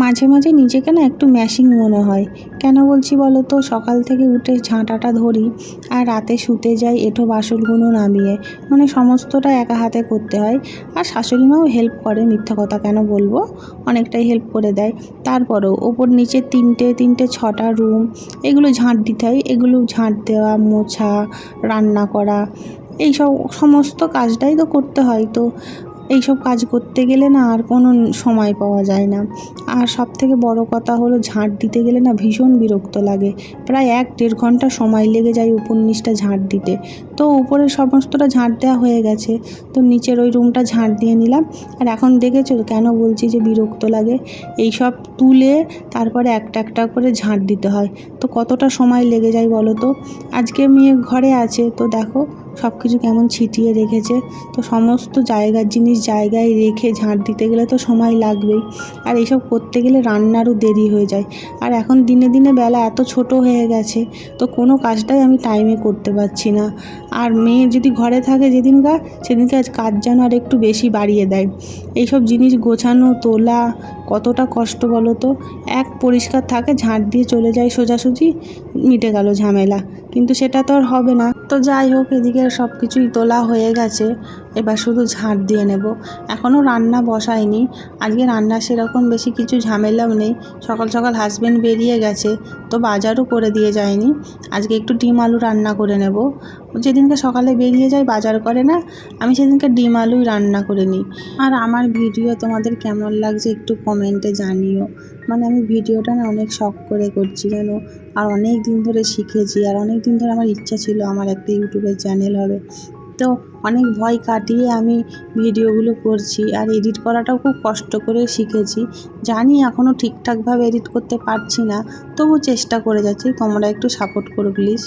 মাঝে মাঝে নিজেকে না একটু ম্যাশিং মনে হয়। কেন বলছি বলো তো, সকাল থেকে উঠে ঝাঁটাটা ধরি আর রাতে শুতে যাই এঁঠো বাসনগুলো নামিয়ে, মানে সমস্তটা একা হাতে করতে হয়। আর শাশুড়ি মাও হেল্প করে, মিথ্যা কথা কেন বলবো, অনেকটাই হেল্প করে দেয়। তারপরেও ওপর নিচে তিনটে তিনটে 6টা রুম, এগুলো ঝাঁট দিতে হয়। এগুলো ঝাঁট দেওয়া, মোছা, রান্না করা, এইসব সমস্ত কাজটাই তো করতে হয়। তো এইসব কাজ করতে গেলে না আর কোনো সময় পাওয়া যায় না। আর সবথেকে বড় কথা হলো, ঝাঁট দিতে গেলে না ভীষণ বিরক্ত লাগে। প্রায় 1-1.5 ঘন্টা সময় লেগে যায় উপর নিচটা ঝাঁট দিতে। তো উপরের সমস্তটা ঝাঁট দেওয়া হয়ে গেছে, তো নিচের ওই রুমটা ঝাঁট দিয়ে নিলাম। আর এখন দেখেছো কেন বলছি যে বিরক্ত লাগে, এইসব তুলে তারপরে একটা একটা করে ঝাঁট দিতে হয়। তো কতটা সময় লেগে যায় বলো তো। আজকে মেয়ে ঘরে আছে, তো দেখো সব কিছু কেমন ছিটিয়ে রেখেছে। তো সমস্ত জায়গার জিনিস জায়গায় রেখে ঝাঁট দিতে গেলে তো সময় লাগবেই। আর এইসব করতে গেলে রান্নারও দেরি হয়ে যায়। আর এখন দিনে দিনে বেলা এত ছোট হয়ে গেছে, তো কোনো কাজটাই আমি টাইমে করতে পারছি না। আর মেয়ে যদি ঘরে থাকে সেদিনকে আজ কাজ যেন আর একটু বেশি বাড়িয়ে দেয়। এইসব জিনিস গোছানো তোলা কতটা কষ্ট বলো তো। পরিষ্কার থাকে, ঝাঁট দিয়ে চলে যায় সোজাসুজি, মিটে গেল ঝামেলা। কিন্তু সেটা তো আর হবে না। তো যাই হোক, এদিকে সব কিছুই তোলা হয়ে গেছে, এবার শুধু ঝাঁট দিয়ে নেব। এখনও রান্না বসাইনি। আজকে রান্না সেরকম বেশি কিছু ঝামেলাও নেই। সকাল সকাল হাজব্যান্ড বেরিয়ে গেছে, তো বাজারও করে দিয়ে যায়নি। আজকে একটু ডিম আলু রান্না করে নেব। যেদিনকে সকালে বেরিয়ে যায় বাজার করে না, আমি সেদিনকে ডিম আলুই রান্না করে নিই। আর আমার ভিডিও তোমাদের কেমন লাগছে একটু কমেন্টে জানিও। মানে আমি ভিডিওটা না অনেক শখ করে করছি জানো। আর অনেক দিন ধরে শিখেছি, আর অনেক দিন ধরে আমার ইচ্ছা ছিল আমার একটা ইউটিউবের চ্যানেল হবে। তো অনেক ভয় কাটিয়ে আমি ভিডিওগুলো করছি, আর এডিট করাটাও খুব কষ্ট করে শিখেছি। জানি এখনও ঠিকঠাকভাবে এডিট করতে পারছি না, তবু চেষ্টা করে যাচ্ছি। তোমরা একটু সাপোর্ট করো প্লিজ।